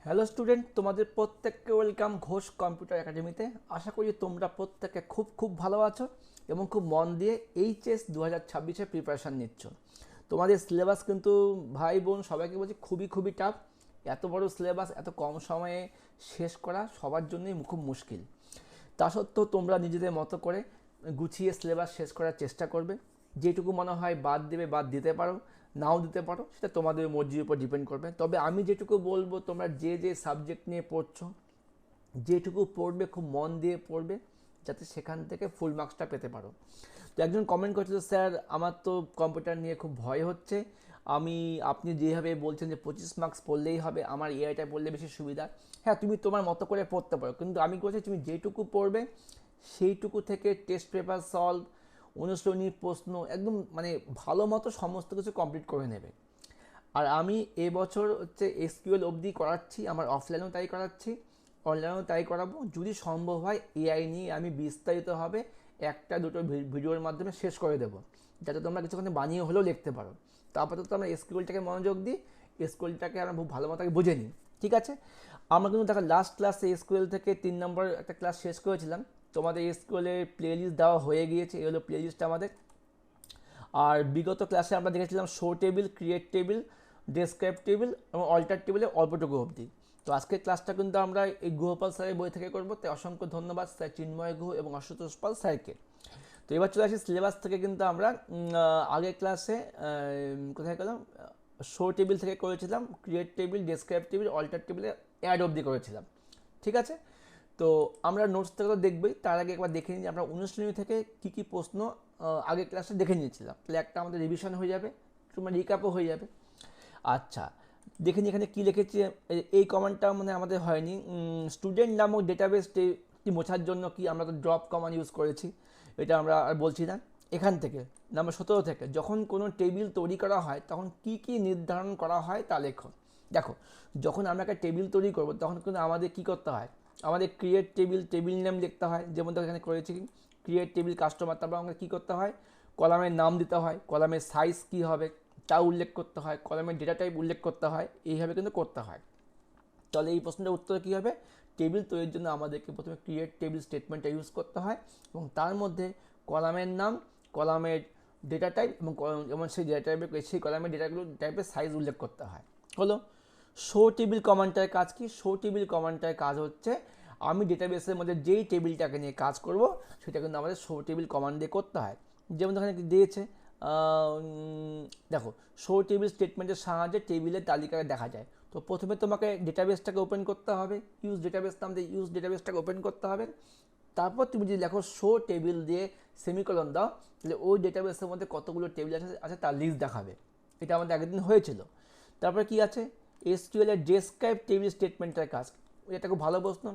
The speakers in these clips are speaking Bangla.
হ্যালো স্টুডেন্ট, তোমাদের প্রত্যেককে ওয়েলকাম ঘোষ কম্পিউটার একাডেমিতে। আশা করি তোমরা প্রত্যেকে খুব খুব ভালো আছো এবং খুব মন দিয়ে এইচএস 2026-এর প্রিপারেশান নিচ্ছ। তোমাদের সিলেবাস কিন্তু ভাই বোন সবাইকে বলছি খুবই খুবই টাফ। এত বড় সিলেবাস এত কম সময়ে শেষ করা সবার জন্যই খুব মুশকিল। তা সত্ত্বেও তোমরা নিজেদের মতো করে গুছিয়ে সিলেবাস শেষ করার চেষ্টা করবে। যেটুকু মনে হয় বাদ দেবে, বাদ দিতে পারো, নাও দিতে পারো, সেটা তোমাদের মর্জির উপর ডিপেন্ড করবে। তবে আমি যেটুকু বলবো, তোমরা যে যে সাবজেক্ট নিয়ে পড়ছো, যেটুকু পড়বে খুব মন দিয়ে পড়বে, যাতে সেখান থেকে ফুল মার্কসটা পেতে পারো। তো একজন কমেন্ট করছিল, স্যার আমার তো কম্পিউটার নিয়ে খুব ভয় হচ্ছে, আমি আপনি যেভাবে বলছেন যে 25 মার্কস পড়লেই হবে, আমার এআইটা পড়লে বেশি সুবিধা। হ্যাঁ, তুমি তোমার মতো করে পড়তে পারো, কিন্তু আমি বলছি তুমি যেটুকু পড়বে সেইটুকু থেকে টেস্ট পেপার সলভ, অনুশীলনী প্রশ্ন একদম মানে ভালো মতো সমস্ত কিছু কমপ্লিট করে নেবে। আর আমি এবছর হচ্ছে এসকিউএল অবধি করাচ্ছি, আমার অফলাইনেও তাই করাচ্ছি, অনলাইনেও তাই করাবো। যদি সম্ভব হয় এআই নিয়ে আমি বিস্তারিতভাবে একটা দুটো ভিডিওর মাধ্যমে শেষ করে দেবো, যাতে তোমরা কিছুক্ষণ বানিয়ে হলেও লিখতে পারো। তো আপাতত আমরা এসকিউএলটাকে মনোযোগ দিই, এসকিউএলটাকে আমরা খুব ভালো মতো বুঝে নিই। ঠিক আছে, আমরা কিন্তু দেখো লাস্ট ক্লাসে এসকিউএল থেকে 3 নম্বর একটা ক্লাস শেষ করেছিলাম। তোমাদের এসকিউএলের প্লে লিস্ট দেওয়া হয়ে গিয়েছে, এই হলো প্লে লিস্ট আমাদের। আর বিগত ক্লাসে আমরা দেখেছিলাম show table, create table, describe table এবং অল্টার টেবিলে অল্পটুকু অবধি। তো আজকের ক্লাসটা কিন্তু আমরা এই গুহপাল স্যারের বই থেকে করবো, তাই অসংখ্য ধন্যবাদ স্যার চিন্ময় গুহ এবং আশুতোষ পাল স্যারকে। তো এবার চলে আসি সিলেবাস থেকে। কিন্তু আমরা আগের ক্লাসে কোথায় গেলাম, শো টেবিল থেকে করেছিলাম, create table, describe table, alter টেবিলে অ্যাড অবধি করেছিলাম। ঠিক আছে, তো আমরা নোটস থেকে তো দেখবই, তার আগে একবার দেখে নিই যে আমরা অনুশীলনী থেকে কী কী প্রশ্ন আগের ক্লাসে দেখে নিয়েছিলাম। তাহলে একটা আমাদের রিভিশন হয়ে যাবে, তোমার রিক্যাপও হয়ে যাবে। আচ্ছা, দেখে নিই এখানে কী লিখেছি। এই কমান্ডটা মানে আমাদের হয়নি। স্টুডেন্ট নামক ডেটাবেসটি মোছার জন্য কি আমরা তো ড্রপ কমান্ড ইউজ করেছি, এটা আমরা আর বলছি না। এখান থেকে নাম্বার 17 থেকে, যখন কোনো টেবিল তৈরি করা হয় তখন কি কি নির্ধারণ করা হয় তা লেখো। দেখো, যখন আমরা একটা টেবিল তৈরি করব তখন কিন্তু আমাদের কি করতে হয়, আমাদের ক্রিয়েট টেবিল, টেবিল নেম লিখতে হয়, যেমন তো এখানে করেছি ক্রিয়েট টেবিল কাস্টমার। তারপর আমাদের কী করতে হয়, কলামের নাম দিতে হয়, কলামের সাইজ কী হবে তা উল্লেখ করতে হয়, কলামের ডেটা টাইপ উল্লেখ করতে হয়, এইভাবে কিন্তু করতে হয়। তাহলে এই প্রশ্নটার উত্তর কী হবে, টেবিল তৈরির জন্য আমাদেরকে প্রথমে ক্রিয়েট টেবিল স্টেটমেন্টটা ইউজ করতে হয় এবং তার মধ্যে কলামের নাম, কলামের ডেটা টাইপ এবং সেই ডেটা টাইপের সেই কলামের ডেটাগুলো টাইপের সাইজ উল্লেখ করতে হয়। হলো শো টেবিল কমান্ডটার কাজ কি? শো টেবিল কমান্ডটার কাজ হচ্ছে আমি ডেটাবেসের মধ্যে যেই টেবিলটাকে নিয়ে কাজ করব সেটা কিন্তু আমাদের শো টেবিল কমান্ড দিয়ে করতে হয়। যেমন এখানে দিয়েছে, দেখো, শো টেবিল স্টেটমেন্টের সাহায্যে টেবিলের তালিকায় দেখা যায়। তো প্রথমে তোমাকে ডেটাবেসটাকে ওপেন করতে হবে, ইউজ ডেটাবেস নাম দিয়ে ইউজ ডেটাবেসটাকে ওপেন করতে হবে। তারপর তুমি যদি লেখো শো টেবিল দিয়ে সেমিকলন দাও, তাহলে ওই ডেটাবেসের মধ্যে কতগুলো টেবিল আছে তার লিস্ট দেখাবে। এটা আমাদের আগের দিন হয়েছিল। তারপরে কি আছে, এসকিউএল এর ডেসক্রাইব টেবিল স্টেটমেন্টের কাজ। এটা খুব ভালো প্রশ্ন।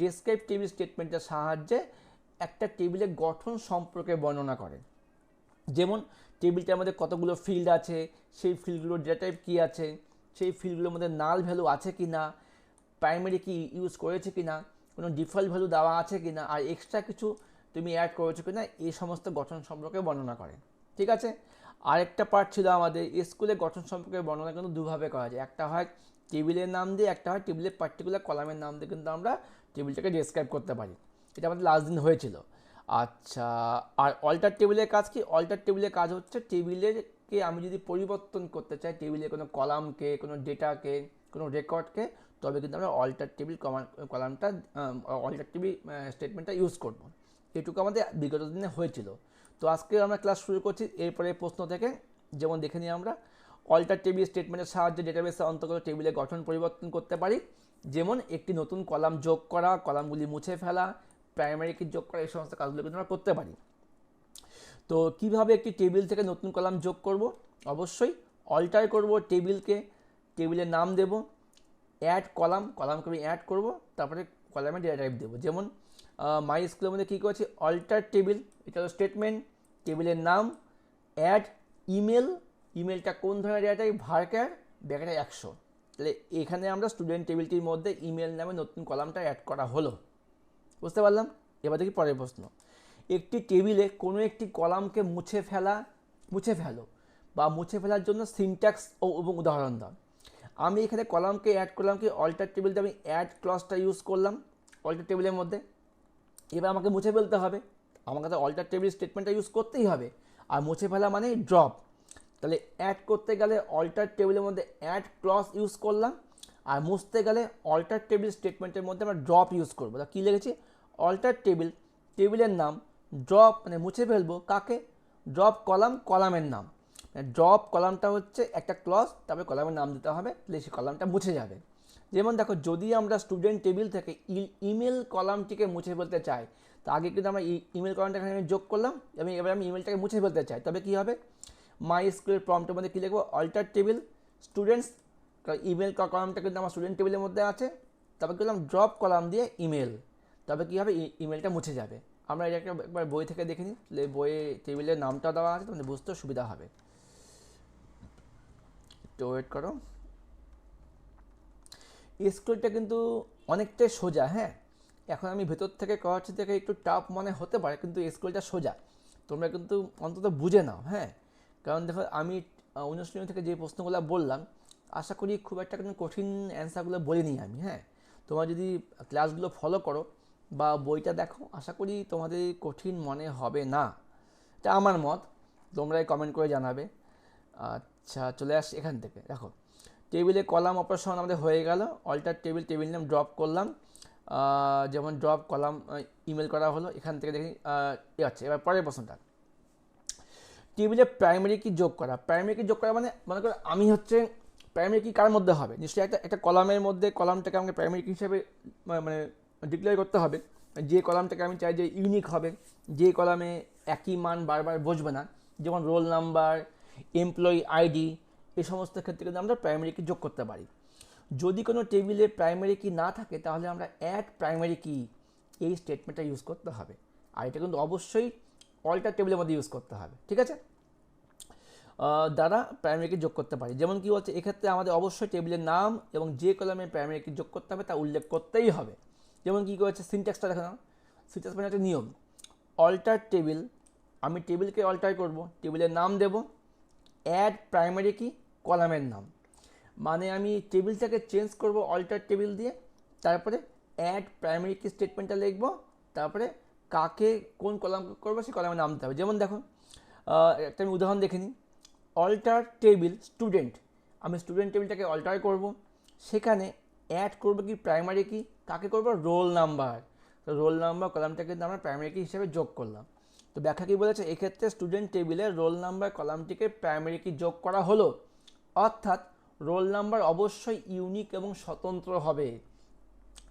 ডেসক্রাইব টেবিল স্টেটমেন্টের সাহায্যে একটা টেবিলের গঠন সম্পর্কে বর্ণনা করে। যেমন টেবিলটার মধ্যে কতগুলো ফিল্ড আছে, সেই ফিল্ডগুলোর ডেটা টাইপ কী আছে, সেই ফিল্ডগুলোর মধ্যে নাল ভ্যালু আছে কি না, প্রাইমারি কি ইউজ করেছে কি না, কোনো ডিফল্ট ভ্যালু দেওয়া আছে কি না, আর এক্সট্রা কিছু তুমি অ্যাড করেছো কি না, এই সমস্ত গঠন সম্পর্কে বর্ণনা করে। ঠিক আছে, আরেকটা পার্ট ছিল আমাদের স্কুলের গঠন সম্পর্কে বর্ণনা কিন্তু দুভাবে করা যায়, একটা হয় টেবিলের নাম দিয়ে, একটা হয় টেবিলের পার্টিকুলার কলামের নাম দিয়ে কিন্তু আমরা টেবিলটাকে ডেসক্রাইব করতে পারি। এটা আমাদের লাস্ট দিন হয়েছিল। আচ্ছা, আর অল্টার টেবিলের কাজ কি? অল্টার টেবিলের কাজ হচ্ছে টেবিলেরকে আমি যদি পরিবর্তন করতে চাই, টেবিলের কোনো কলামকে, কোনো ডেটাকে, কোনো রেকর্ডকে, তবে কিন্তু আমরা অল্টার টেবিল কলামটা, অল্টার টেবিল স্টেটমেন্টটা ইউজ করব। এটুকু আমাদের বিগত দিনে হয়েছিল। তো আজকে আমরা ক্লাস শুরু করছি এরপরে প্রশ্ন থেকে। যেমন দেখে নিই আমরা, অল্টার টেবিল স্টেটমেন্টের সাহায্যে ডেটাবেসের অন্তর্গত টেবিলের গঠন পরিবর্তন করতে পারি। যেমন একটি নতুন কলাম যোগ করা, কলামগুলি মুছে ফেলা, প্রাইমারি কি যোগ করা, এই সমস্ত কাজগুলো কিন্তু আমরা করতে পারি। তো কিভাবে একটি টেবিল থেকে নতুন কলাম যোগ করব? অবশ্যই অল্টার করব টেবিলকে, টেবিলের নাম দেব, অ্যাড কলাম, কলামকে আমি অ্যাড করব, তারপরে কলামে ডেটা টাইপ দেবো। যেমন মাই স্কুলের মধ্যে কী করেছি, অল্টার টেবিল, এটা হলো স্টেটমেন্ট, টেবিলের নাম, অ্যাড ইমেল, ইমেলটা কোন ধরনের ডেটা টাইপ, ভার্কার, ব্যাকেটে 100। তাহলে এখানে আমরা স্টুডেন্ট টেবিলটির মধ্যে ইমেল নামে নতুন কলামটা অ্যাড করা হলো। বুঝতে পারলাম? এবার দেখি পরের প্রশ্ন। একটি টেবিলে কোনো একটি কলামকে মুছে ফেলো বা মুছে ফেলার জন্য সিনট্যাক্স এবং উদাহরণ দাও। আমি এখানে কলামকে অ্যাড করলাম কি অল্টার টেবিলটা আমি অ্যাড ক্লজটা ইউজ করলাম অল্টার টেবিলের মধ্যে। এবার আমাকে মুছে ফেলতে হবে, আমাকে তো অল্টার টেবিল স্টেটমেন্টটা ইউজ করতেই হবে, আর মুছে ফেলা মানে ড্রপ। তাহলে অ্যাড করতে গেলে অল্টার টেবিলের মধ্যে অ্যাড ক্লজ ইউজ করলাম, আর মুছতে গেলে অল্টার টেবিল স্টেটমেন্টের মধ্যে আমরা ড্রপ ইউজ করবো। তা কী লিখেছি, অল্টার টেবিল, টেবিলের নাম, ড্রপ মানে মুছে ফেলবো কাকে, ড্রপ কলাম, কলামের নাম। ড্রপ কলামটা হচ্ছে একটা ক্লজ, তারপরে কলামের নাম দিতে হবে, তাহলে সেই কলামটা মুছে যাবে। যেমন দেখো, যদি আমরা স্টুডেন্ট টেবিল থেকে ইমেল কলামটিকে মুছে ফেলতে চাই, তো আগে কিন্তু আমরা ইমেল কলামটা এখানে যোগ করলাম এবং এবার আমি ইমেলটাকে মুছে ফেলতে চাই, তবে কী হবে, মাই স্কুলের প্রম্পটের মধ্যে কী লিখবো, অল্টার টেবিল স্টুডেন্টস, ইমেল কলামটা কিন্তু আমার স্টুডেন্ট টেবিলের মধ্যে আছে, তারপর করলাম ড্রপ কলাম দিয়ে ইমেল, তবে কী হবে, ইমেলটা মুছে যাবে। আমরা এটা একবার বই থেকে দেখে নিই, বইয়ে টেবিলের নামটা দেওয়া আছে, তোমাদের বুঝতেও সুবিধা হবে। তো ওয়েট করো, স্কুলটা কিন্তু অনেকটাই সোজা। হ্যাঁ, এখন আমি ভেতর থেকে করাচ্ছি থেকে একটু টাফ মনে হতে পারে, কিন্তু স্কুলটা সোজা, তোমরা কিন্তু অন্তত বুঝে নাও। হ্যাঁ, কারণ দেখো আমি অনুশীলনী থেকে যে প্রশ্নগুলো বললাম, আশা করি খুব একটা কিন্তু কঠিন অ্যান্সারগুলো বলিনি আমি। হ্যাঁ, তোমরা যদি ক্লাসগুলো ফলো করো বা বইটা দেখো, আশা করি তোমাদের কঠিন মনে হবে না, এটা আমার মত, তোমরাই কমেন্ট করে জানাবে। আচ্ছা, চলে আসছি এখান থেকে। দেখো, টেবিলে কলাম অপারেশন আমাদের হয়ে গেল, অল্টার টেবিল, টেবিল নাম ড্রপ করলাম, যেমন ড্রপ কলাম ইমেল করা হলো। এখান থেকে দেখি আচ্ছা, এবার পরের প্রশ্নটা, টেবিলে প্রাইমারি কি যোগ করা। প্রাইমারি কি যোগ করা মানে, মনে করো আমি হচ্ছে প্রাইমারি কি কার মধ্যে হবে, নিশ্চয়ই একটা কলামের মধ্যে কলামটাকে আমাকে প্রাইমারি কি হিসাবে মানে ডিক্লেয়ার করতে হবে। যে কলামটাকে আমি চাই যে ইউনিক হবে, যে কলামে একই মান বারবার বসবে না, যেমন রোল নাম্বার, এমপ্লয়ি আইডি, এই সমস্ত ক্ষেত্রে কিন্তু আমরা প্রাইমারি কি যোগ করতে পারি। যদি কোনো টেবিলে প্রাইমারি কি না থাকে, তাহলে আমরা অ্যাড প্রাইমারি কি এই স্টেটমেন্টটা ইউজ করতে হবে, আর এটা কিন্তু অবশ্যই অল্টার টেবিলের মধ্যে ইউজ করতে হবে। ঠিক আছে, দ্বারা প্রাইমারি কি যোগ করতে পারি। যেমন কি বলছে, এক্ষেত্রে আমাদের অবশ্যই টেবিলের নাম এবং যে কলামে প্রাইমারি কি যোগ করতে হবে তা উল্লেখ করতেই হবে। যেমন কি করেছে, সিনট্যাক্সটা দেখো না, সিনট্যাক্স মানে একটা নিয়ম, অল্টার টেবিল, আমি টেবিলকে অল্টার করব, টেবিলের নাম দেব, অ্যাড প্রাইমারি কি কলামের নাম, মানে আমি টেবিলটাকে চেঞ্জ করব অল্টার টেবিল দিয়ে, তারপরে অ্যাড প্রাইমারি কি স্টেটমেন্টটা লিখব, তারপরে কাকে কোন কলাম করবো সেই কলামের নাম দিতে হবে। যেমন দেখো, একটা আমি উদাহরণ দেখে নিই, অল্টার টেবিল স্টুডেন্ট, আমি স্টুডেন্ট টেবিলটাকে অল্টার করব, সেখানে অ্যাড করব কি প্রাইমারি কি, কাকে করব, রোল নাম্বার, তো রোল নাম্বার কলামটাকে কিন্তু আমরা প্রাইমারি কি হিসেবে যোগ করলাম। তো ব্যাখ্যা কী বলেছে, এক্ষেত্রে স্টুডেন্ট টেবিলে রোল নাম্বার কলামটিকে প্রাইমারি কি যোগ করা হলো, অর্থাৎ রোল নাম্বার অবশ্যই ইউনিক এবং স্বতন্ত্র হবে।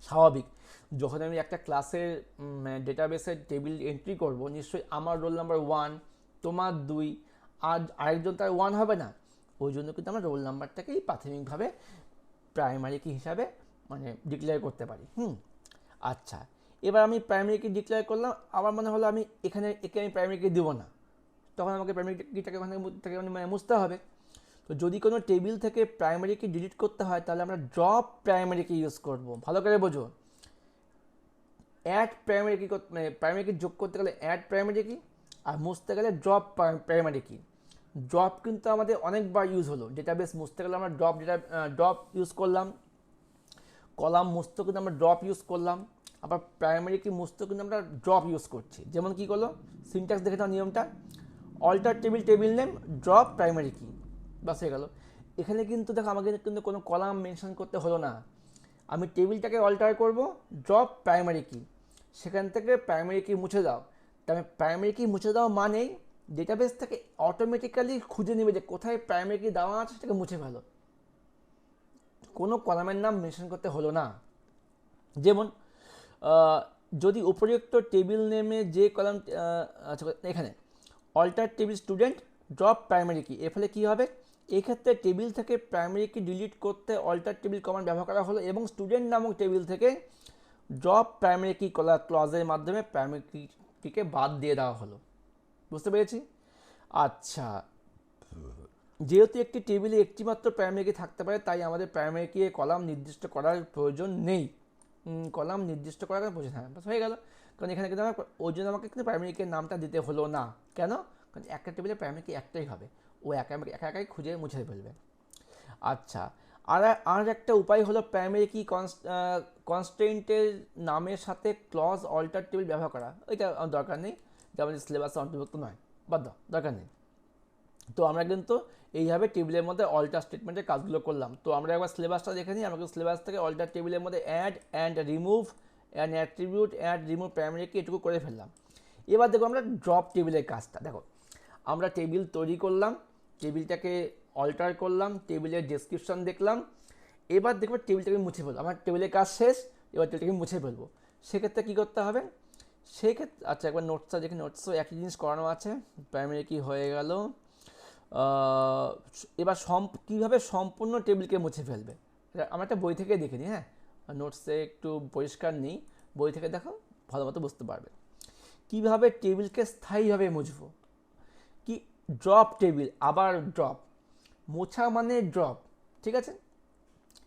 স্বাভাবিক, যখন আমি একটা ক্লাসের ডেটাবেসের টেবিল এন্ট্রি করব, নিশ্চয়ই আমার রোল নাম্বার 1, তোমার 2, আর আরেকজন তার 1 হবে না, ওই জন্য কিন্তু আমরা রোল নাম্বারটাকেই প্রাথমিকভাবে প্রাইমারি কি হিসাবে মানে ডিক্লেয়ার করতে পারি। আচ্ছা, এবার আমি প্রাইমারি কি ডিক্লেয়ার করলাম, আবার মনে হলো আমি একে আমি প্রাইমারি কি দেবো না, তখন আমাকে প্রাইমারি কিটাকে ওখানে থেকে মানে মুছতে হবে। তো যদি কোনো টেবিল থেকে প্রাইমারি কি ডিলিট করতে হয়, তাহলে আমরা ড্রপ প্রাইমারি কি ইউজ করব। ভালো করে বোঝো, অ্যাড প্রাইমারি কি প্রাইমারি কি যোগ করতে গেলে অ্যাড প্রাইমারি কি, আর মুছতে গেলে ড্রপ প্রাইমারি কি। ড্রপ কিন্তু আমাদের অনেকবার ইউজ হলো, ডেটাবেস মুছতে গেলে আমরা ড্রপ ইউজ করলাম, কলাম মুছতে কিন্তু আমরা ড্রপ ইউজ করলাম, আবার প্রাইমারি কি মুছতে কিন্তু আমরা ড্রপ ইউজ করছি। যেমন কি করলো, সিনট্যাক্স দেখে নাও নিয়মটা, alter table, table name, drop primary key, বাস হয়ে গেল। এখানে কিন্তু দেখো আমাকে কিন্তু কোনো কলাম মেনশন করতে হলো না, আমি টেবিলটাকে অল্টার করব, ড্রপ প্রাইমারি কি, সেখান থেকে প্রাইমারি কি মুছে দাও। তবে প্রাইমারি কি মুছে দাও মানেই ডেটাবেস থেকে অটোমেটিক্যালি খুঁজে নেবে যে কোথায় প্রাইমারি কি দেওয়া আছে, সেটাকে মুছে ফেলো, কোনো কলামের নাম মেনশন করতে হলো না। যেমন যদি উপযুক্ত টেবিল নেমে যে কলাম, আচ্ছা এখানে alter table student drop primary key, এর ফলে কী হবে, এক্ষেত্রে টেবিল থেকে প্রাইমারি কি ডিলিট করতে অল্টার টেবিল কমান্ড ব্যবহার করা হলো এবং স্টুডেন্ট নামক টেবিল থেকে ড্রপ প্রাইমারি কি ক্লজের মাধ্যমে প্রাইমারি কিকে বাদ দিয়ে দেওয়া হলো। বুঝতে পেরেছি? আচ্ছা, যেহেতু একটি টেবিলে একটিমাত্র প্রাইমারি কি থাকতে পারে, তাই আমাদের প্রাইমারি কি কলাম নির্দিষ্ট করার প্রয়োজন নেই। কলাম নির্দিষ্ট করার প্রয়োজন, হ্যাঁ বাস হয়ে গেল। কারণ এখানে কিন্তু ওই জন্য আমাকে কিন্তু প্রাইমারি কির নামটা দিতে হলো না। কেন? কারণ একটা টেবিলে প্রাইমারি কি একটাই হবে, ও একা একাই খুঁজে মুছে ফেলবে। আচ্ছা, আর আর একটা উপায় হলো প্রাইমারি কি কনস্ট্রেন্টের নামের সাথে ক্লজ অল্টার টেবিল ব্যবহার করা। এটা আমার দরকার নেই, এটা আমাদের সিলেবাসে অন্তর্ভুক্ত নয়, বাদ দাও, দরকার নেই। তো আমরা কিন্তু এইভাবে টেবিলের মধ্যে অল্টার স্টেটমেন্টের কাজগুলো করলাম। তো আমরা একবার সিলেবাসটা দেখে নিই। আমরা সিলেবাস থেকে অল্টার টেবিলের মধ্যে add and remove and attribute add remove primary key এটুকু করে ফেললাম। এবার দেখো আমরা ড্রপ টেবিলের কাজটা দেখো। আমরা টেবিল তৈরি করলাম, টেবিলটাকে অল্টার করলাম, টেবিলের ডেসক্রিপশন দেখলাম, এবার দেখবো টেবিলটাকে মুছে ফেলবো। আমার টেবিলের কাজ শেষ, এবার টেবিলটাকে মুছে ফেলবো। সেক্ষেত্রে কী করতে হবে, সেক্ষেত্রে আচ্ছা একবার নোটসটা দেখি। নোটসও একই জিনিস করানো আছে। প্রাইমারি কি হয়ে গেল। এবার কীভাবে সম্পূর্ণ টেবিলকে মুছে ফেলবে, আমরা একটা বই থেকে দেখে নিই। হ্যাঁ, নোটসে একটু পরিষ্কার নেই, বই থেকে দেখো ভালো মতো বুঝতে পারবে কীভাবে টেবিলকে স্থায়ীভাবে মুছবো। কি ড্রপ টেবিল, আবার ড্রপ, মোছা মানে ড্রপ, ঠিক আছে।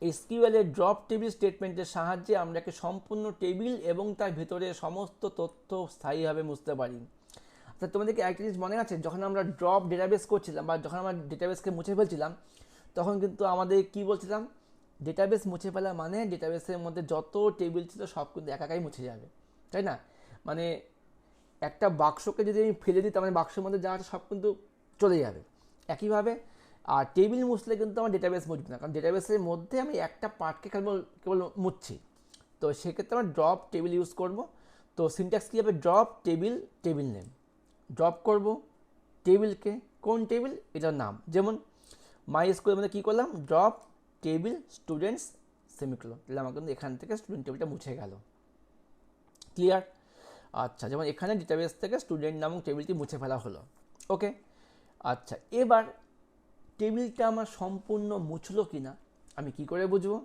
এসকিউএলের ড্রপ টেবিল স্টেটমেন্টের সাহায্যে আমরা কি সম্পূর্ণ টেবিল এবং তার ভিতরে সমস্ত তথ্য স্থায়ীভাবে মুছতে পারি। আচ্ছা তোমাদেরকে একটা জিনিস মনে আছে, যখন আমরা ড্রপ ডেটাবেস করছিলাম বা যখন আমরা ডেটাবেসকে মুছে ফেলছিলাম, তখন কিন্তু আমাদের কি বলছিলাম, ডেটাবেস মুছে ফেলা মানে ডেটাবেসের মধ্যে যত টেবিল ছিল সব কিন্তু একাই মুছে যাবে, তাই না। মানে একটা বাক্সকে যদি আমি ফেলে দিই, তার মানে বাক্সের মধ্যে যা আছে সব কিন্তু চলে যাবে। একইভাবে আর টেবিল মুছলে কিন্তু আমার ডেটাবেস মুছবে না, কারণ ডেটাবেসের মধ্যে আমি একটা পার্টকে কেবল মুছছি। তো সেক্ষেত্রে আমরা ড্রপ টেবিল ইউজ করব। তো সিনট্যাক্স কী হবে, drop table, table name, drop করব টেবিলকে, কোন টেবিল, এটার নাম। যেমন মাই স্কুলের মধ্যে কী করলাম, ড্রপ টেবিল স্টুডেন্টস সেমিকোলন, তাহলে আমার কিন্তু এখান থেকে স্টুডেন্ট টেবিলটা মুছে গেল। ক্লিয়ার। আচ্ছা, যেমন এখানে ডেটাবেস থেকে স্টুডেন্ট নামক টেবিলটি মুছে ফেলা হলো। ওকে। আচ্ছা, এবার টেবিলটা আমার সম্পূর্ণ মুছলো কি না আমি কি করে বুঝবো।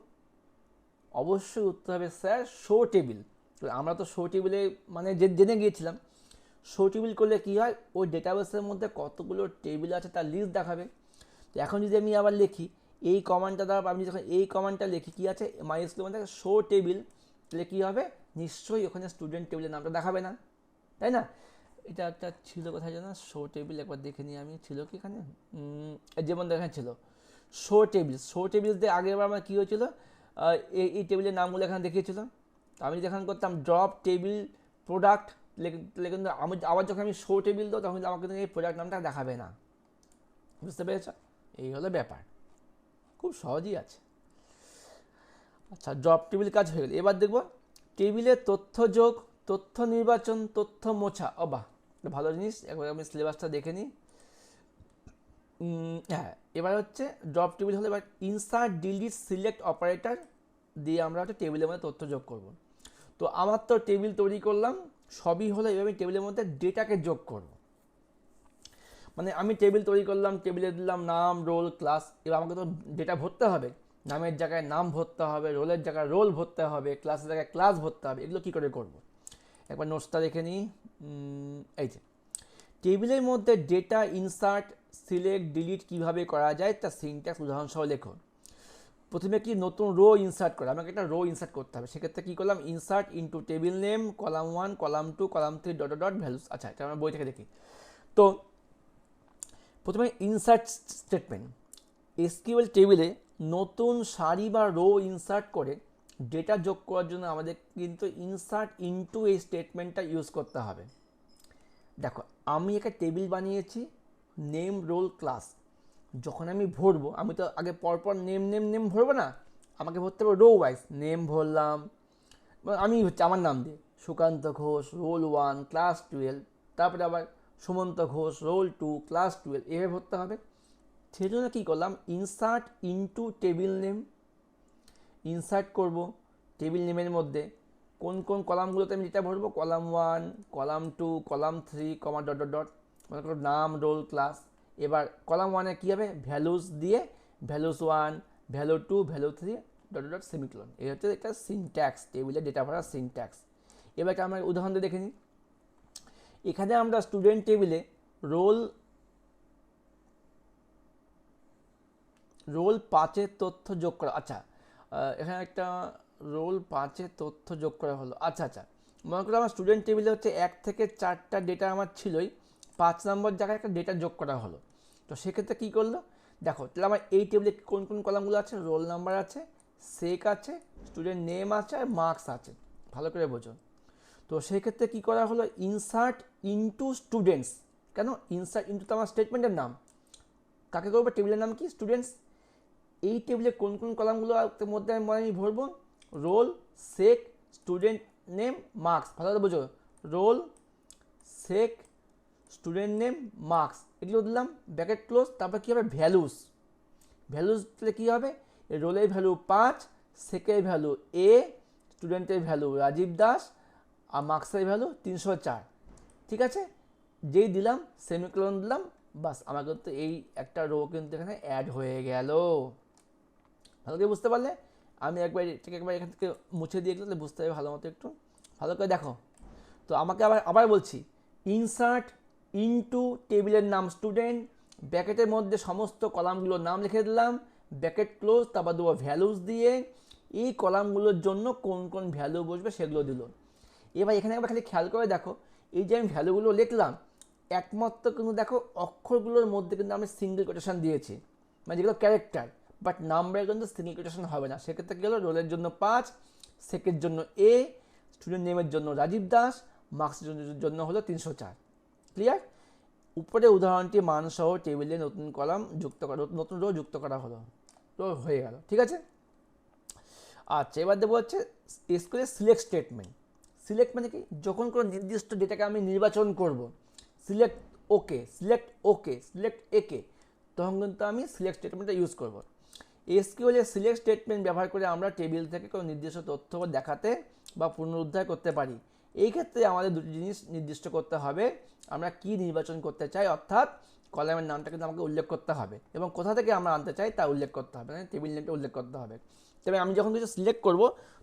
অবশ্যই উত্তর হবে স্যার শো টেবিল। তো আমরা তো শো টেবিলে মানে জেনে গিয়েছিলাম, শো টেবিল করলে কী হয়, ওই ডেটাবেসের মধ্যে কতগুলো টেবিল আছে তার লিস্ট দেখাবে। তো এখন যদি আমি আবার লিখি এই কমান্ডটা দ্বারা, আমি যখন এই কমান্ডটা লিখি কী আছে মাইস্কুলের মধ্যে শো টেবিল, তাহলে কী হবে, নিশ্চয়ই ওখানে স্টুডেন্ট টেবিলের নামটা দেখাবে না, তাই না। এটা একটা ছিল কোথায় জানো, শো টেবিল, একবার দেখে নিই আমি, ছিল কি এখানে, যেমন দেখেন ছিল শো টেবিল। শো টেবিল দিয়ে আগেরবার আমার কী হয়েছিল, এই টেবিলের নামগুলো এখানে দেখিয়েছিল। আমি যখন করতাম ড্রপ টেবিল প্রোডাক্ট, কিন্তু আমি আবার যখন আমি শো টেবিল দেবো তখন আমাকে কিন্তু এই প্রোডাক্ট নামটা দেখাবে না। বুঝতে পেরেছ, এই হলো ব্যাপার, খুব সহজই আছে। আচ্ছা, ড্রপ টেবিল কাজ হয়ে গেল। এবার দেখব টেবিলের তথ্য যোগ, তথ্য নির্বাচন, তথ্য মোছা। ও বাহ, ভালো জিনিস, একবার আমি সিলেবাসটা দেখে নিই। হ্যাঁ, এবার হচ্ছে ড্রপ টেবিল হলে এবার ইনসার্ট ডিলিট সিলেক্ট অপারেটর দিয়ে আমরা হচ্ছে টেবিলের মধ্যে তথ্য যোগ করব। তো আমার তো টেবিল তৈরি করলাম, সবই হলো এভাবে টেবিলের মধ্যে ডেটাকে যোগ করব। মানে আমি টেবিল তৈরি করলাম, টেবিলে দিলাম নাম, রোল, ক্লাস। এবার আমাকে তো ডেটা ভরতে হবে, নামের জায়গায় নাম ভরতে হবে, রোলের জায়গায় রোল ভরতে হবে, ক্লাসের জায়গায় ক্লাস ভরতে হবে। এগুলো কী করে করব, একবার নোটসটা দেখে নিই। এই যে টেবিলের মধ্যে ডেটা ইনসার্ট সিলেক্ট ডিলিট কীভাবে করা যায় তার সিনট্যাক্স উদাহরণসহ লেখো। প্রথমে কি নতুন রো ইনসার্ট করে, আমাকে একটা রো ইনসার্ট করতে হবে। সেক্ষেত্রে কী করলাম, insert into table name, column 1, column 2, column 3, dot dot values. আচ্ছা, এটা আমরা বই থেকে দেখি। তো প্রথমে ইনসার্ট স্টেটমেন্ট, এসকিউএল টেবিলে নতুন সারি বা রো ইনসার্ট করে ডেটা যোগ করার জন্য আমাদের কিন্তু ইনসার্ট ইনটু এই স্টেটমেন্টটা ইউজ করতে হবে। দেখো আমি একটা টেবিল বানিয়েছি, নেম, রোল, ক্লাস। যখন আমি ভরবো, আমি তো আগে পরপর নেম নেম নেম ভরবো না, আমাকে ভরতে হবে রো ওয়াইজ। নেম ভরলাম, আমি হচ্ছে আমার নাম দিয়ে সুকান্ত ঘোষ, রোল 1, ক্লাস 12, তারপরে আবার সুমন্ত ঘোষ, রোল 2, ক্লাস 12, এভাবে ভরতে হবে। সেই জন্য কী করলাম, insert into table name, insert করব টেবিল নেমের মধ্যে কোন কোন কলামগুলোতে আমি যেটা ভরবো, column 1, column 2, column 3, comma dot dot dot, মনে করো নাম, রোল, ক্লাস। এবার কলাম 1-এ কী হবে, ভ্যালুস দিয়ে values 1, value 2, value 3, dot dot semicolon. এই হচ্ছে একটা সিনট্যাক্স, টেবিলে ডেটা ভরার সিনট্যাক্স। এবার আমরা উদাহরণ দিয়ে দেখে নিই। এখানে আমরা স্টুডেন্ট টেবিলে রোল 5-এর তথ্য যোগ করা। আচ্ছা, এখানে একটা রোল 5-এর তথ্য যোগ করা হলো। আচ্ছা আচ্ছা, মনে করো আমার স্টুডেন্ট টেবিলে হচ্ছে 1 থেকে 4টা ডেটা আমার ছিলই, 5 নম্বর জায়গায় একটা ডেটা যোগ করা হলো। তো সেক্ষেত্রে কী করলো, দেখো তাহলে আমার এই টেবিলে কোন কোন কলামগুলো আছে, রোল নাম্বার আছে, সেক আছে, স্টুডেন্ট নেম আছে আর মার্কস আছে, ভালো করে বোঝো। তো সেক্ষেত্রে কী করা হলো, ইনসার্ট ইনটু স্টুডেন্টস, কেন ইনসার্ট ইনটু তো আমার স্টেটমেন্টের নাম, কাকে করবো, টেবিলের নাম কি স্টুডেন্টস। এই টেবিলে কোন কোন কলামগুলো মধ্যে আমি ভরবো, রোল, সেক, স্টুডেন্ট নেম, মার্কস, ভালো করে বোঝো, রোল, সেক, স্টুডেন্ট নেম, মার্কস, এগুলো দিলাম, ব্র্যাকেট ক্লোজ। তারপর কী হবে, ভ্যালুস, ভ্যালুস দিলে কী হবে, রোলের ভ্যালু 5, সেকের ভ্যালু এ, স্টুডেন্টের ভ্যালু রাজীব দাস আর মার্কসের ভ্যালু 304, ঠিক আছে। যেই দিলাম সেমিকোলন দিলাম, বাস আমার কিন্তু এই একটা রো কিন্তু এখানে অ্যাড হয়ে গেল, ভালো করে বুঝতে পারলে। আমি একবার এটাকে একবার এখান থেকে মুছে দিয়ে গেলে বুঝতে হবে ভালো মতো, একটু ভালো করে দেখো। তো আমাকে আবার বলছি, ইনসার্ট ইনটু টেবিলের নাম স্টুডেন্ট, ব্র্যাকেটের মধ্যে সমস্ত কলামগুলোর নাম লিখে দিলাম, ব্র্যাকেট ক্লোজ, তারপর দেবো ভ্যালুস দিয়ে, এই কলামগুলোর জন্য কোন কোন ভ্যালু বসবে সেগুলো দিল। এবার এখানে একবার খালি খেয়াল করে দেখো, এই যে আমি ভ্যালুগুলো লিখলাম একমাত্র কিন্তু দেখো অক্ষরগুলোর মধ্যে কিন্তু আমি সিঙ্গেল কোটেশন দিয়েছি, মানে যেগুলো ক্যারেক্টার, বাট নাম্বারে কিন্তু সিঙ্গেল কোটেশন হবে না। সেক্ষেত্রে কী হলো, রোলের জন্য 5, সেকের জন্য এ, স্টুডেন্ট নেমের জন্য রাজীব দাস, মার্কসের জন্য হলো 304, ক্লিয়ার। উপরে উদাহরণটি মানসহ টেবিলে নতুন কলাম যুক্ত করা, নতুন রো যুক্ত করা হলো, রো হয়ে গেল, ঠিক আছে। আচ্ছা এবার দেবো হচ্ছে স্কুলের সিলেক্ট স্টেটমেন্ট। সিলেক্ট মানে কি, যখন কোনো নির্দিষ্ট ডেটাকে আমি নির্বাচন করব, সিলেক্ট ওকে, সিলেক্ট ওকে, সিলেক্ট একে, তখন কিন্তু আমি সিলেক্ট স্টেটমেন্টটা ইউজ করব। এসকিউএলের সিলেক্ট স্টেটমেন্ট ব্যবহার করে আমরা টেবিল থেকে কোনো নির্দিষ্ট তথ্য দেখাতে বা পুনরুদ্ধার করতে পারি। এই ক্ষেত্রে আমাদের দুটি জিনিস নির্দিষ্ট করতে হবে, আমরা কি নির্বাচন করতে চাই, অর্থাৎ কলামের নামটা কিন্তু আমাকে উল্লেখ করতে হবে এবং কোথা থেকে আমরা আনতে চাই তা উল্লেখ করতে হবে, মানে টেবিল নেমটা উল্লেখ করতে হবে। তবে আমি যখন কিছু সিলেক্ট করব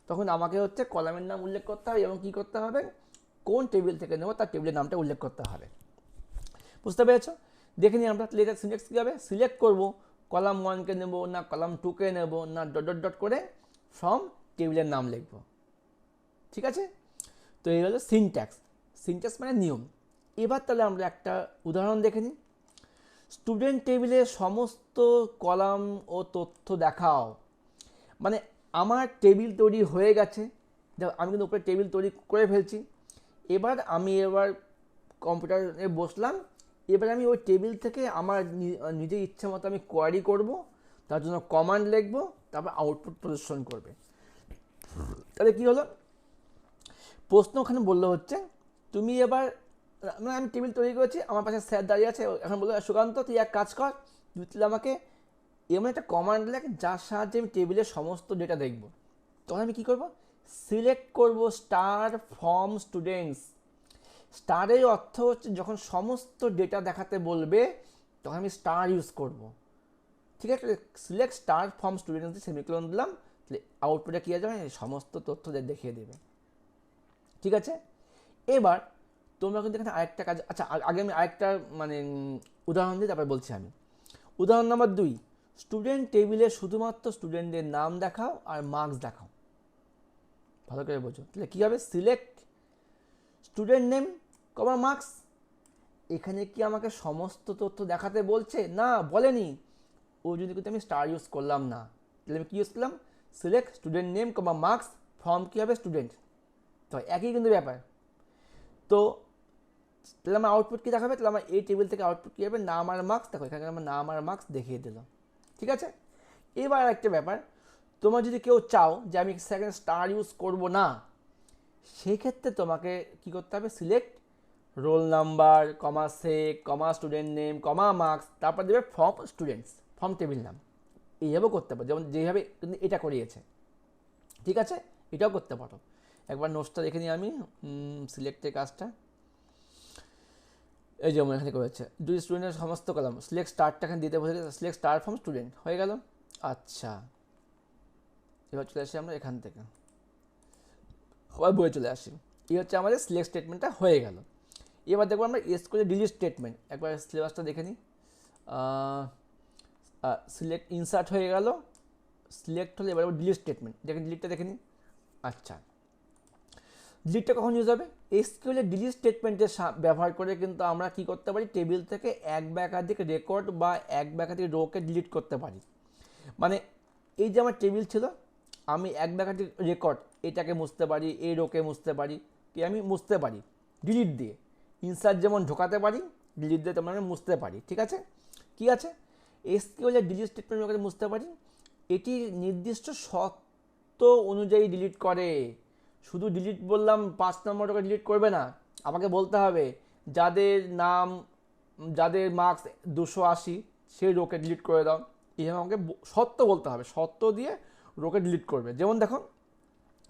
তখন আমাকে হচ্ছে কলামের নাম উল্লেখ করতে হবে এবং কী করতে হবে, কোন টেবিল থেকে নেব তার টেবিলের নামটা উল্লেখ করতে হবে, বুঝতে পেরেছ। দেখে নিই আমরা লেটার সিলেক্ট কী হবে, সিলেক্ট করব কলাম 1কে নেব না কলাম 2কে নেব না ডট ডট ডট করে ফ্রম টেবিলের নাম লিখব, ঠিক আছে। তো এই হলো সিনট্যাক্স, সিনট্যাক্স মানে নিয়ম। এবার তাহলে আমরা একটা উদাহরণ দেখে নিই। স্টুডেন্ট টেবিলে সমস্ত কলাম ও তথ্য দেখাও, মানে আমার টেবিল তৈরি হয়ে গেছে, আমি কিন্তু উপরে টেবিল তৈরি করে ফেলছি। এবার আমি কম্পিউটারে বসলাম, এবার আমি ওই টেবিল থেকে আমার নিজের ইচ্ছে মতো আমি কোয়ারি করব, তার জন্য কমান্ড লিখব, তারপর আউটপুট প্রদর্শন করবে। তাহলে কী হলো, প্রশ্ন ওখানে বললো হচ্ছে তুমি এবার, মানে আমি টেবিল তৈরি করেছি, আমার পাশে স্যার দাঁড়িয়ে আছে, এখন বললো সুকান্ত তুই এক কাজ কর, তুই আমাকে এমন একটা কমান্ড লেখ যার সাহায্যে আমি টেবিলের সমস্ত ডেটা দেখব। তখন আমি কী করব, সিলেক্ট করব স্টার ফ্রম স্টুডেন্টস। স্টারের অর্থ হচ্ছে যখন সমস্ত ডেটা দেখাতে বলবে তখন আমি স্টার ইউজ করব, ঠিক আছে। সিলেক্ট স্টার ফ্রম স্টুডেন্টস দিয়ে সেমিকোলন দিলাম, তাহলে আউটপুটে কী আছে সমস্ত তথ্য দেখিয়ে দেবে, ঠিক আছে। এবার তোমরা কিন্তু এখানে আরেকটা কাজ, আচ্ছা আগে আমি আরেকটা মানে উদাহরণ দিই তারপর বলছি আমি। উদাহরণ নাম্বার 2, স্টুডেন্ট টেবিলে শুধুমাত্র স্টুডেন্টদের নাম দেখাও আর মার্কস দেখাও, ভালো করে বোঝো। তাহলে কী হবে, select student name comma marks. এখানে কি আমাকে সমস্ত তথ্য দেখাতে বলছে, না বলেনি, ও যদি কিন্তু আমি স্টার ইউজ করলাম না, তাহলে আমি কী ইউজ করলাম, select student name comma marks from কী হবে স্টুডেন্ট, তো একই কিন্তু ব্যাপার। তো তাহলে আমার আউটপুট কী দেখাবে, তাহলে আমার এই টেবিল থেকে আউটপুট কী হবে, নাম আর মার্কস, দেখো এখানে আমার নাম আর মার্কস দেখিয়ে দিল, ঠিক আছে। এবার একটা ব্যাপার, তোমরা যদি কেউ চাও যে আমি সেকেন্ড স্টার ইউজ করব না, সেই ক্ষেত্রে তোমাকে কী করতে হবে, সিলেক্ট রোল নাম্বার কমা সেক কমা স্টুডেন্ট নেম কমা মার্কস, তারপর দেবে ফ্রম স্টুডেন্টস, ফ্রম টেবিল নাম, এইভাবেও করতে পারো, যেমন যেভাবে কিন্তু এটা করিয়েছে, ঠিক আছে। এটাও করতে পারো। একবার নোটসটা দেখে নিই আমি, সিলেক্টের কাজটা এই যেমন এখানে করেছে, দুই স্টুডেন্টের সমস্ত কলাম, সিলেক্ট স্টারটা এখানে দিতে বসে, সিলেক্ট স্টার ফ্রম স্টুডেন্ট হয়ে গেল। আচ্ছা এবার চলে আসি আমরা এখান থেকে, আবার বইয়ে চলে আসি। এই হচ্ছে আমাদের সিলেক্ট স্টেটমেন্টটা হয়ে গেল। এবার দেখবো আমরা এসকিউএল ডিলিট স্টেটমেন্ট, একবার সিলেবাসটা দেখে নিই। সিলেক্ট ইনসার্ট হয়ে গেল, সিলেক্ট হলে এবার ডিলিট স্টেটমেন্ট, দেখে ডিলিটটা দেখে নিই। আচ্ছা ডিলিটটা কখন ইউজ হবে? এসকিউএল ডিলিট স্টেটমেন্টের ব্যবহার করে কিন্তু আমরা কি করতে পারি, টেবিল থেকে এক বা একাধিক রেকর্ড বা এক বা একাধিক রোকে ডিলিট করতে পারি। মানে এই যে আমার টেবিল ছিল, আমি এক বা একাধিক রেকর্ড এটাকে মুছতে পারি, এই রোকে মুছতে পারি, কি আমি মুছতে পারি ডিলিট দিয়ে। ইনসার্ট যেমন ঢোকাতে পারি, ডিলিট দিয়ে তেমন আমি মুছতে পারি। ঠিক আছে, কি আছে, এসকিউএল এর ডিলিট স্টেটমেন্ট মুছতে পারি। এটি নির্দিষ্ট শর্ত অনুযায়ী ডিলিট করে। শুধু ডিলিট বললাম 5 নম্বরটাকে ডিলিট করবে না, আমাকে বলতে হবে যাদের নাম, যাদের মার্কস 280 সেই রোকে ডিলিট করে দাও। এইভাবে আমাকে শর্ত বলতে হবে, শর্ত দিয়ে রোকে ডিলিট করবে। যেমন দেখো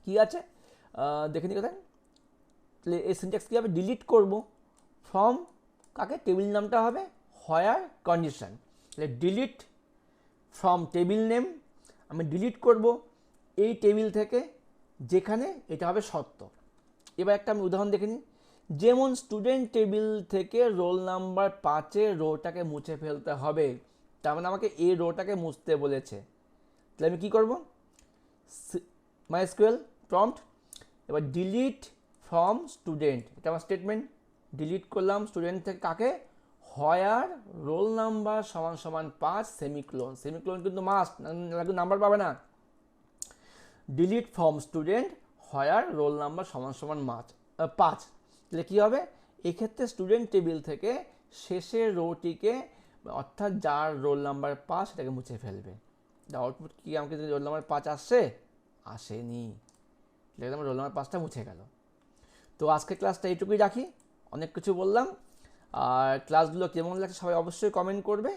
কি আছে, দেখে নি কোথায়, তাহলে এই সিনট্যাক্স কী হবে, ডিলিট করব ফ্রম কাকে, টেবিল নামটা হবে হোয়ার কন্ডিশন। তাহলে ডিলিট ফ্রম টেবিল নেম, আমি ডিলিট করব এই টেবিল থেকে যেখানে এটা হবে শর্ত। এবার একটা আমি উদাহরণ দেখে নিই, যেমন স্টুডেন্ট টেবিল থেকে রোল নাম্বার 5 রোটাকে মুছে ফেলতে হবে, তার মানে আমাকে এই রোটাকে মুছতে বলেছে। তাহলে আমি কী করব, মাইএসকিউএল প্রম্পট, এবার ডিলিট ফ্রম স্টুডেন্ট, এটা আমার স্টেটমেন্ট, ডিলিট করলাম স্টুডেন্ট থেকে কাকে, হোয়ার রোল নাম্বার সমান সমান 5 সেমিক্লোন, সেমিক্লোন কিন্তু মাস্ট, নাম্বার পাবে না। Delete from student where roll number সমান সমান 5। তাহলে কী হবে, এক্ষেত্রে স্টুডেন্ট টেবিল থেকে শেষের রোটিকে, অর্থাৎ যার রোল নাম্বার 5 সেটাকে মুছে ফেলবে। আউটপুট কি, আমাকে রোল নাম্বার 5 আসছে, আসেনি, দেখলাম রোল নাম্বার 5টা মুছে গেল। তো আজকে ক্লাসটা এইটুকুই রাখি, অনেক কিছু বললাম। আর ক্লাসগুলো কেমন লাগছে সবাই অবশ্যই কমেন্ট করবে।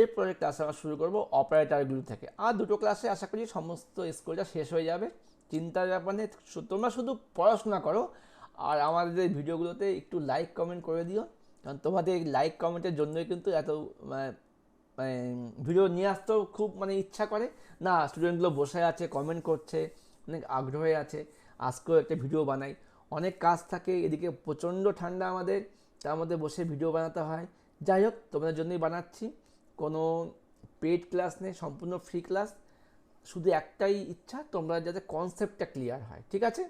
এরপরে ক্লাস আমরা শুরু করবো অপারেটারগুলো থেকে। আর দুটো ক্লাসে আশা করি সমস্ত স্কুলটা শেষ হয়ে যাবে, চিন্তার ব্যাপার নেই। তোমরা শুধু পড়াশোনা করো আর আমাদের ভিডিওগুলোতে একটু লাইক কমেন্ট করে দিও, কারণ তোমাদের লাইক কমেন্টের জন্যই কিন্তু এত ভিডিও নিয়ে আসতেও খুব ইচ্ছা করে না। স্টুডেন্টগুলো বসে আছে, কমেন্ট করছে, অনেক আগ্রহে আছে, আজকেও একটা ভিডিও বানাই। অনেক কাজ থাকে, এদিকে প্রচণ্ড ঠান্ডা আমাদের, তার মধ্যে বসে ভিডিও বানাতে হয়। যাই হোক, তোমাদের জন্যই বানাচ্ছি, কোনো পেইড ক্লাস নেই, সম্পূর্ণ ফ্রি ক্লাস। শুধু একটাই ইচ্ছা, তোমরা যাতে কনসেপ্টটা ক্লিয়ার হয়। ঠিক আছে,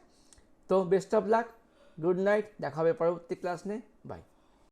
তো best of luck, good night, দেখা হবে পরবর্তী ক্লাস নিয়ে, বাই।